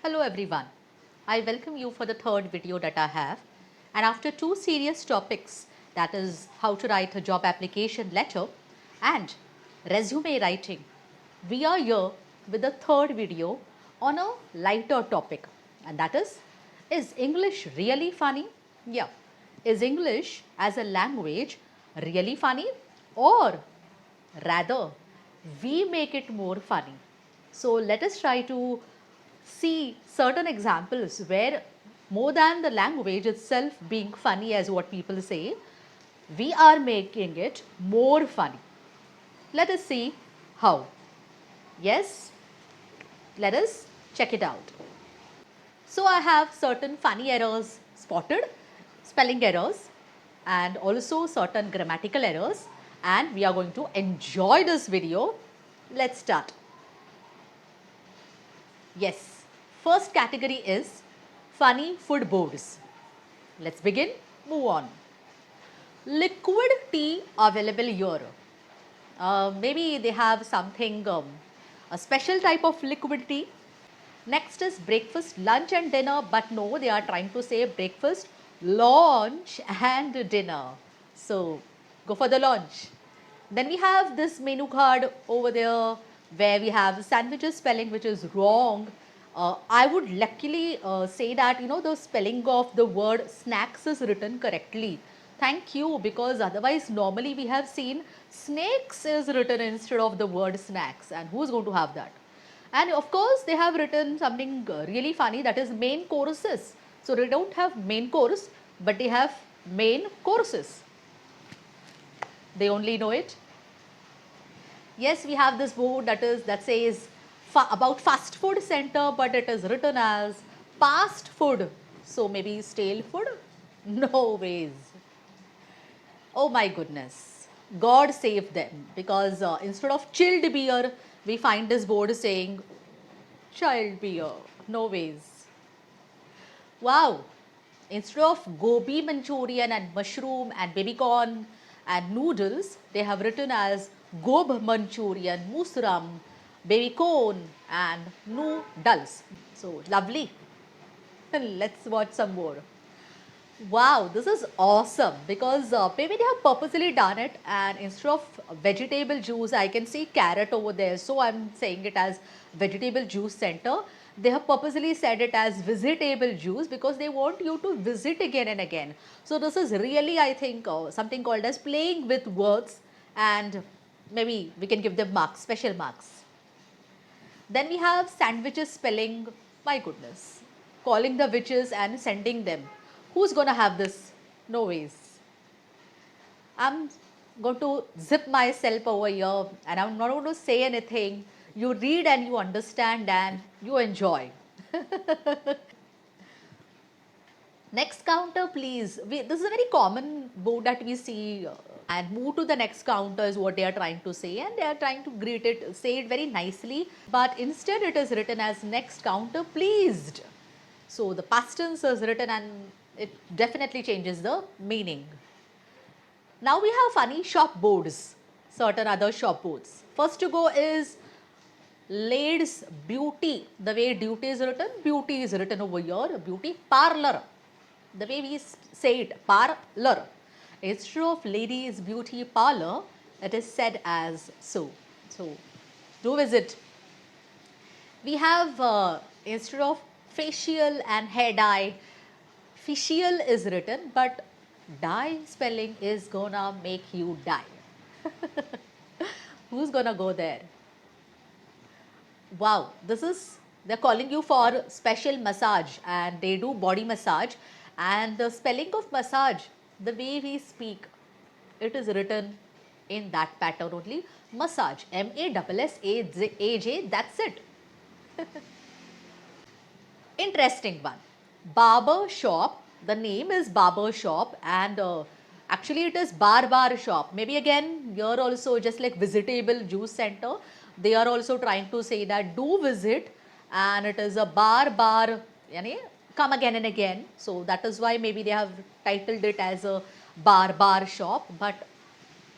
Hello everyone. I welcome you for the third video that I have. And after two serious topics, that is how to write a job application letter and resume writing, we are here with the third video on a lighter topic, and that is English really funny? Yeah. Is English as a language really funny, or rather we make it more funny? So let us try to see certain examples where more than the language itself being funny as what people say, we are making it more funny. Let us see how. Yes, let us check it out. So I have certain funny errors spotted, spelling errors, and also certain grammatical errors, and we are going to enjoy this video. Let's start. Yes, first category is funny food boards. Let's begin, move on. Liquid tea available here. Maybe they have something, a special type of liquid tea. Next is breakfast, lunch and dinner, but no, they are trying to say breakfast, lunch and dinner. So go for the lunch. Then we have this menu card over there where we have sandwiches spelling, which is wrong. I would luckily say that the spelling of the word snacks is written correctly. Thank you, because otherwise normally we have seen snakes is written instead of the word snacks, and who's going to have that? And of course, they have written something really funny, that is main courses. So they don't have main course, but they have main courses. They only know it. Yes, we have this board that says about fast food center, but it is written as fast food. So maybe stale food? No ways. Oh my goodness. God save them, because instead of chilled beer, we find this board saying child beer. No ways. Wow. Instead of gobi Manchurian and mushroom and baby corn and noodles, they have written as gob Manchurian, musram, baby corn and noodles. So lovely. Let's watch some more. Wow, this is awesome, because maybe they have purposely done it, and instead of vegetable juice, I can see carrot over there. So I'm saying it as vegetable juice center. They have purposely said it as vegetable juice because they want you to visit again and again. So this is really, I think, something called as playing with words, and maybe we can give them marks, special marks. Then we have sandwiches spelling, my goodness, calling the witches and sending them. Who's going to have this? No ways. I'm going to zip myself over here and I'm not going to say anything. You read and you understand and you enjoy. Next counter, please. This is a very common board that we see. And move to the next counter is what they are trying to say, and they are trying to greet it, say it very nicely, but instead it is written as next counter pleased. So the past tense is written and it definitely changes the meaning. Now we have funny shop boards, certain other shop boards. First to go is Lady's Beauty. The way duty is written, beauty is written over here, beauty parlor. The way we say it, parlor. Instead of ladies beauty parlor, it is said as so. So do visit. We have instead of facial and hair dye, facial is written, but dye spelling is gonna make you die. Who's gonna go there? Wow, this is, they're calling you for special massage, and they do body massage, and the spelling of massage, the way we speak, it is written in that pattern only, massage, M-A-S-S-A-J, that's it. Interesting one. Barber shop, the name is barber shop, and actually it is bar shop. Maybe again here also, just like vegetable juice center, they are also trying to say that do visit, and it is a bar, yani come again and again. So that is why maybe they have titled it as a bar shop, but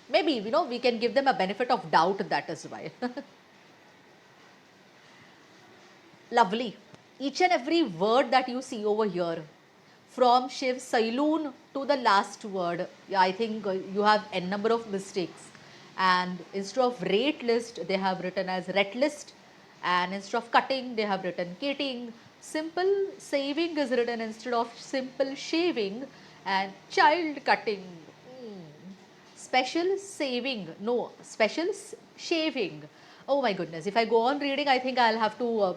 maybe we can give them a benefit of doubt, that is why. Lovely. each and every word that you see over here, from Shiv Sailoon to the last word, yeah, I think you have n number of mistakes. And instead of rate list, they have written as ret list. And instead of cutting, they have written cating. Simple saving is written instead of simple shaving. And child cutting. Special saving, no, special shaving. Oh my goodness, if I go on reading, I think I'll have to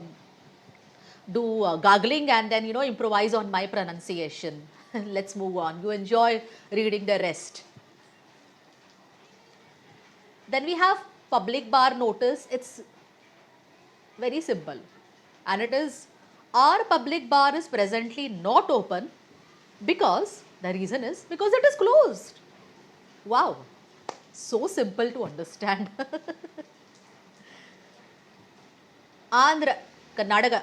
do gargling and then, improvise on my pronunciation. Let's move on. You enjoy reading the rest. Then we have public bar notice. It's very simple. And it is, our public bar is presently not open because the reason is because it is closed. Wow. So simple to understand. Andhra, Karnataka,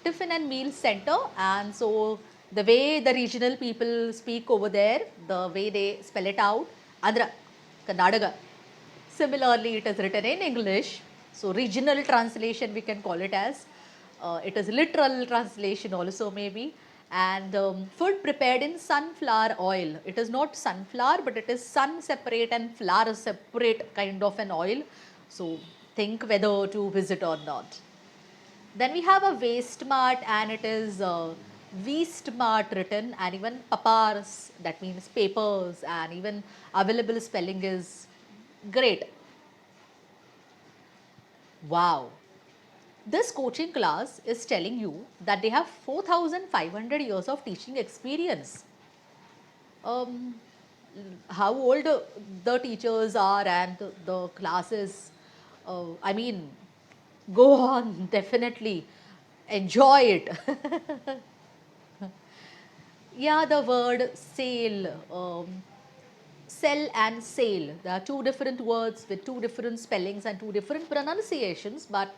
Tiffin and Meal Center. And so the way the regional people speak over there, the way they spell it out, Andhra, Karnataka. Similarly, it is written in English. So regional translation we can call it as. It is literal translation also maybe. And food prepared in sunflower oil. It is not sunflower, but it is sun separate and flour separate kind of an oil. So think whether to visit or not. Then we have a waste mart and it is Weast Mart written, and even papars, that means papers, and even available spelling is great. Wow. This coaching class is telling you that they have 4,500 years of teaching experience. Um, how old the teachers are and the classes, I mean, go on, definitely enjoy it. Yeah, the word sale, sell and sale. There are two different words with two different spellings and two different pronunciations, but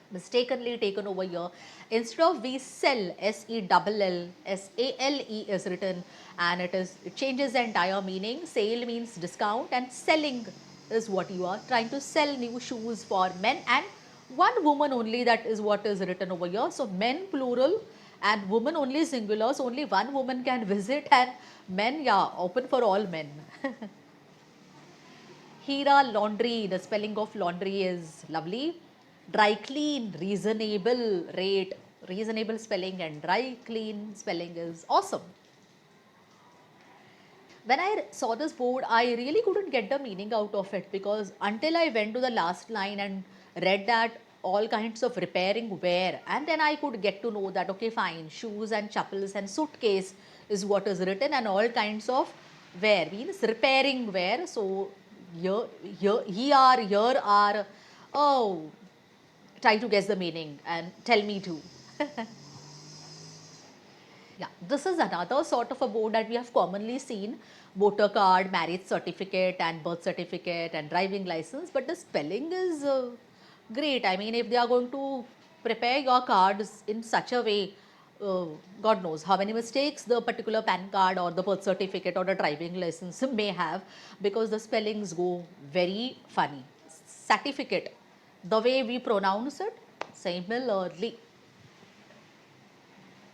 mistakenly taken over here. Instead of we sell, S-E-double-L, S-A-L-E is written, and it changes the entire meaning. Sale means discount and selling is what you are trying to sell new shoes for men and one woman only, that is what is written over here. So men plural and woman only singular, so only one woman can visit, and men, yeah, open for all men. Hira laundry, the spelling of laundry is lovely. Dry clean, reasonable rate, reasonable spelling, and dry clean spelling is awesome. When I saw this board, I really couldn't get the meaning out of it, because until I went to the last line and read that all kinds of repairing wear, and then I could get to know that okay, fine, shoes and chappals and suitcase is what is written, and all kinds of wear means repairing wear. So here are, oh, try to guess the meaning and tell me too. Yeah, this is another sort of a board that we have commonly seen: voter card, marriage certificate, and birth certificate, and driving license. But the spelling is great. I mean, if they are going to prepare your cards in such a way, uh, God knows how many mistakes the particular PAN card or the birth certificate or the driving license may have, because the spellings go very funny. Certificate, the way we pronounce it, similarly.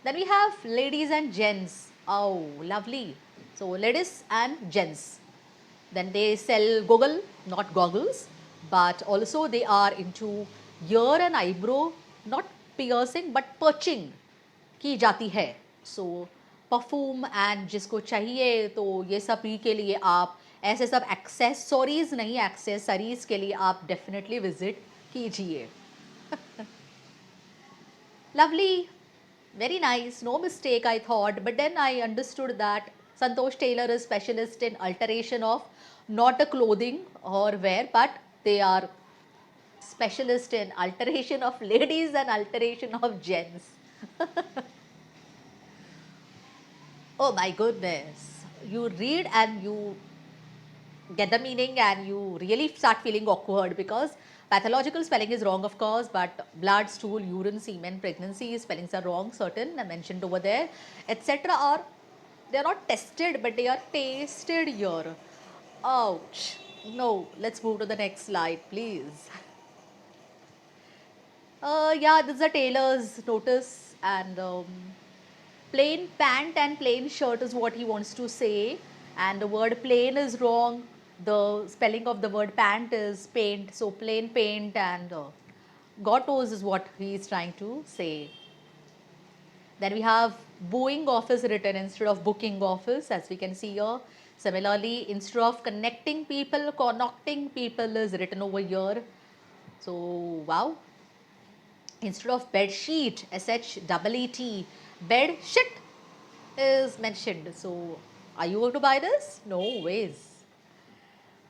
Then we have ladies and gents. Oh, lovely. So, ladies and gents. Then they sell goggle, not goggles, but also they are into ear and eyebrow, not piercing but perching की जाती है. So, perfume and जिसको चाहिए तो ये सभी के लिए आप ऐसे सब एक्सेसरीज नहीं, एक्सेसरीज के लिए आप डेफिनेटली विजिट कीजिए. Lovely, very nice, no mistake I thought, but then I understood that Santosh Taylor is specialist in alteration of not a clothing or wear, but they are specialist in alteration of ladies and alteration of gents. Oh my goodness. You read and you get the meaning and you really start feeling awkward, because pathological spelling is wrong, of course, but blood, stool, urine, semen, pregnancy spellings are wrong, certain mentioned over there, etc. are, they are not tested but they are tasted here. Ouch. No, let's move to the next slide, please. Yeah, this is a tailor's notice. and plain pant and plain shirt is what he wants to say, and the word plain is wrong. The spelling of the word pant is paint, so plain paint and gottos is what he is trying to say. Then we have booing office written instead of booking office, as we can see here. Similarly, instead of connecting people, connecting people is written over here. So, wow. Instead of bed sheet, SHEET, bed shit is mentioned. So, are you going to buy this? No ways.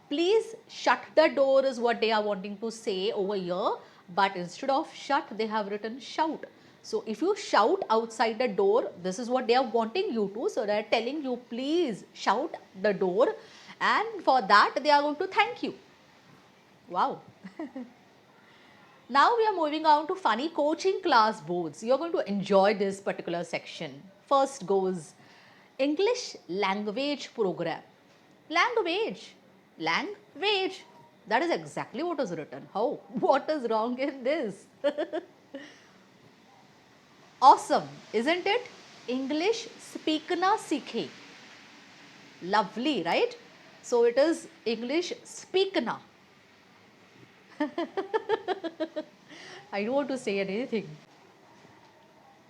Please shut the door is what they are wanting to say over here, but instead of shut, they have written shout. So, if you shout outside the door, this is what they are wanting you to. So, they are telling you, please shout the door, and for that, they are going to thank you. Wow. Now we are moving on to funny coaching class boards. You're going to enjoy this particular section. First goes English language program. Language. Language. That is exactly what is written. How? What is wrong in this? Awesome, isn't it? English speak na sikhe. Lovely, right? So it is English speak na. I don't want to say anything.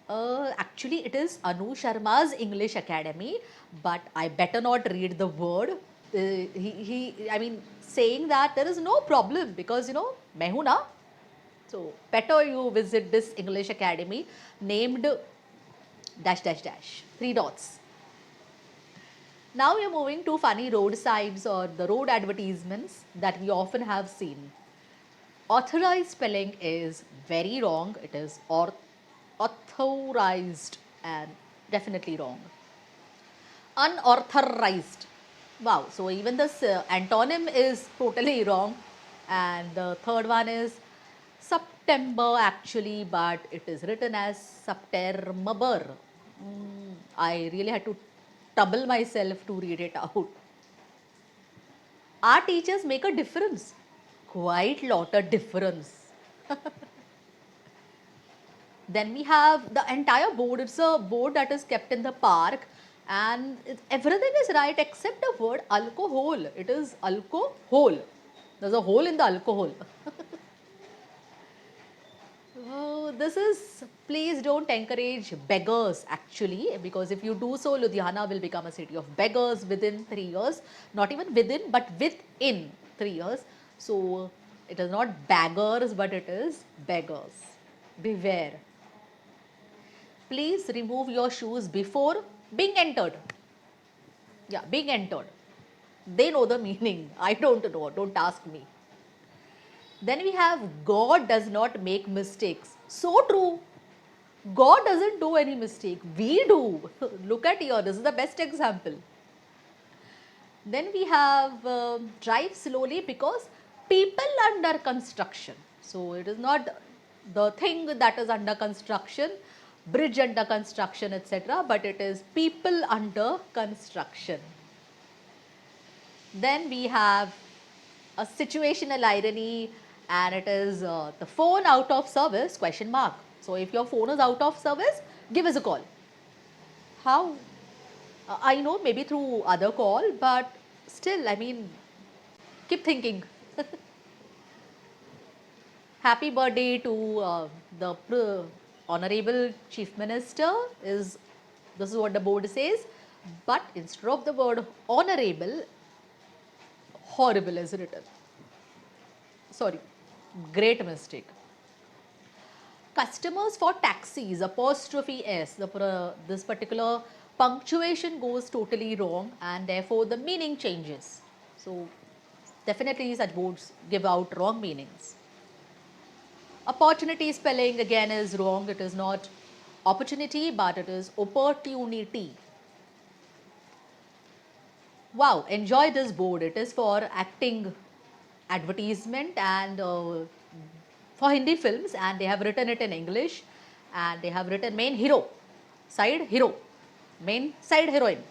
Actually, it is Anu Sharma's English Academy, but I better not read the word. I mean, saying that there is no problem because मैं हूं ना. So better you visit this English Academy named dash dash dash 3 dots. Now we are moving to funny road signs or the road advertisements that we often have seen. Authorized spelling is very wrong. It is authorized and definitely wrong. Unauthorized. Wow. So even this antonym is totally wrong. And the third one is September actually, but it is written as September. I really had to trouble myself to read it out. Our teachers make a difference. Quite lot of difference. Then we have the entire board. It's a board that is kept in the park, and everything is right except the word alcohol. It is alcohol. There's a hole in the alcohol. Oh, this is, please don't encourage beggars actually, because if you do so, Ludhiana will become a city of beggars within 3 years. Not even within, but within 3 years. So it is not beggars, but it is beggars. Beware. Please remove your shoes before being entered. Yeah, being entered. They know the meaning. I don't know. Don't ask me. Then we have God does not make mistakes. So true. God doesn't do any mistake. We do. Look at here. This is the best example. Then we have drive slowly because people under construction. So it is not the thing that is under construction, bridge under construction, etc., but it is people under construction. Then we have a situational irony, and it is the phone out of service question mark. So if your phone is out of service, give us a call. How? I know maybe through other call, but still, I mean, keep thinking. Happy birthday to the Honorable Chief Minister is, this is what the board says, but instead of the word honorable, horrible is written. Sorry, great mistake. Customers for taxis, apostrophe S, this particular punctuation goes totally wrong and therefore the meaning changes. So definitely such boards give out wrong meanings. Opportunity spelling again is wrong. It is not opportunity, but it is opportunity. Wow, enjoy this board. It is for acting advertisement and for Hindi films, and they have written it in English, and they have written main hero, side hero, main side heroine,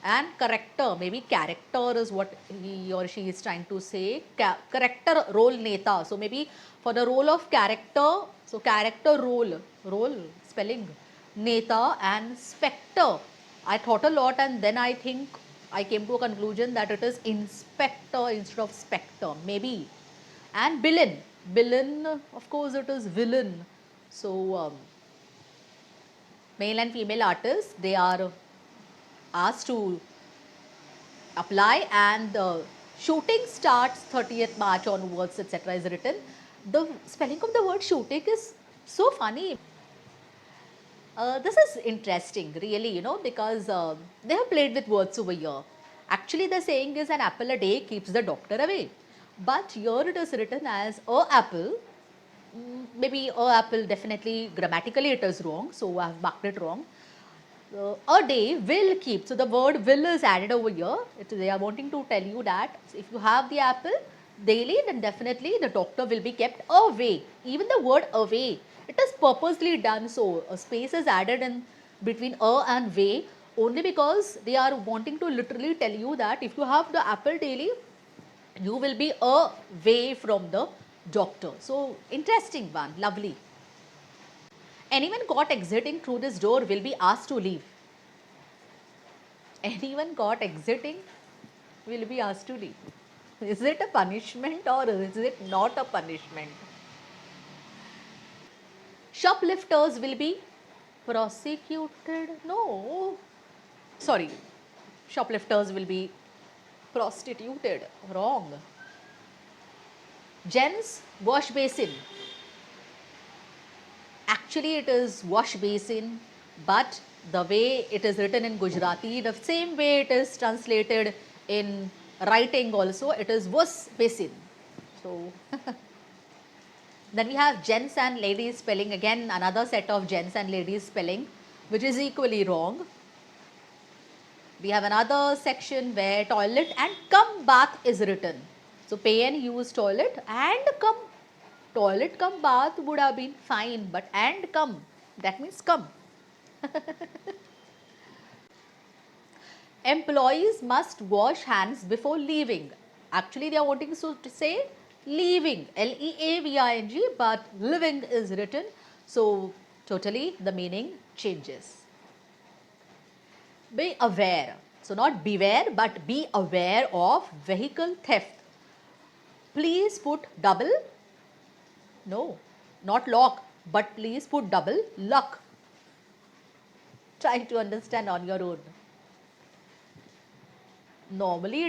and character, maybe character is what he or she is trying to say, character role neta. So maybe for the role of character, so character role spelling, Neta and spectre. I thought a lot and then I think I came to a conclusion that it is inspector instead of spectre, maybe. And villain. Villain, of course, it is villain. So, male and female artists, they are asked to apply, and the shooting starts 30th March onwards, etc. is written. The spelling of the word shooting is so funny. This is interesting, really, because they have played with words over here. Actually, the saying is an apple a day keeps the doctor away. But here it is written as a apple. Maybe a apple, definitely grammatically it is wrong, so I have marked it wrong. A day will keep. So the word will is added over here. They are wanting to tell you that if you have the apple daily, then definitely the doctor will be kept away. Even the word away, it is purposely done so. A space is added in between a and way only because they are wanting to literally tell you that if you have the apple daily, you will be away from the doctor. So interesting one, lovely. Anyone caught exiting through this door will be asked to leave. Anyone caught exiting will be asked to leave. Is it a punishment or is it not a punishment? Shoplifters will be prosecuted. No. Sorry. Shoplifters will be prostituted. Wrong. Gents wash basin. Actually, it is wash basin, but the way it is written in Gujarati, the same way it is translated in writing also, it is wash basin. So, then we have gents and ladies spelling, again another set of gents and ladies spelling, which is equally wrong. We have another section where toilet and come bath is written. So, pay and use toilet and come. Toilet come bath would have been fine, but and come, that means come. Employees must wash hands before leaving. Actually, they are wanting to say leaving, L-E-A-V-I-N-G, but living is written. So, totally the meaning changes. Be aware. So, not beware, but be aware of vehicle theft. Please put double. No, not lock, but please put double luck. Try to understand on your own. Normally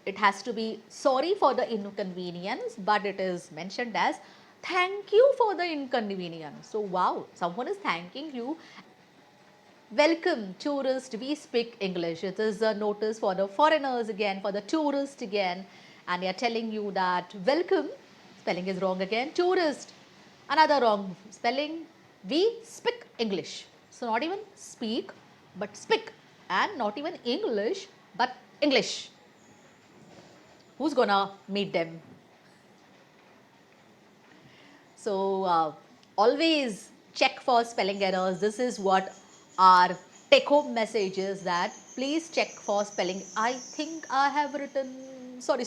it has to be sorry for the inconvenience, but it is mentioned as thank you for the inconvenience. So wow, someone is thanking you. Welcome tourist, we speak English. It is a notice for the foreigners again, for the tourist again, and they are telling you that welcome, spelling is wrong again, tourist, another wrong spelling, we speak English. So not even speak, but speak, and not even English, but English. Who's gonna meet them? So always check for spelling errors. This is what our take home message is, that please check for spelling. I think I have written, sorry.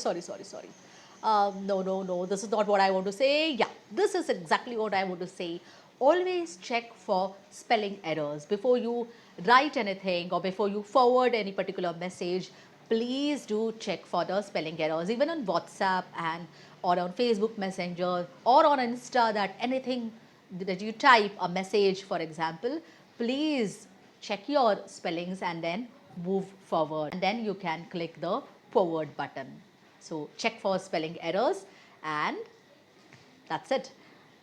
No, this is not what I want to say. Yeah, this is exactly what I want to say. Always check for spelling errors before you write anything or before you forward any particular message. Please do check for the spelling errors, even on WhatsApp and or on Facebook Messenger or on Insta, that anything that you type a message, for example, please check your spellings and then move forward, and then you can click the forward button. So check for spelling errors, and that's it.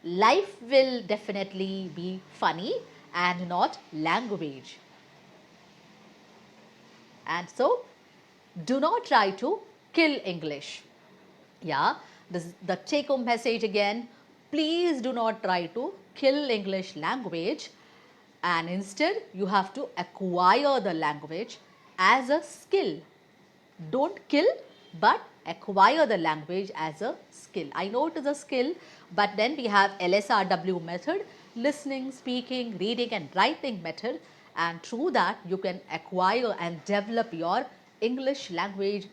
Life will definitely be funny and not language. And so do not try to kill English. Yeah, this is the take home message again. Please do not try to kill English language, and instead you have to acquire the language as a skill. Don't kill, but acquire the language as a skill. I know it is a skill, but then we have LSRW method, listening, speaking, reading and writing method, and through that you can acquire and develop your English language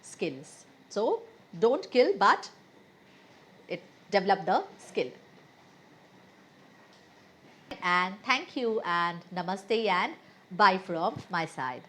skills. So don't kill, but develop the skill. and thank you and namaste and bye from my side.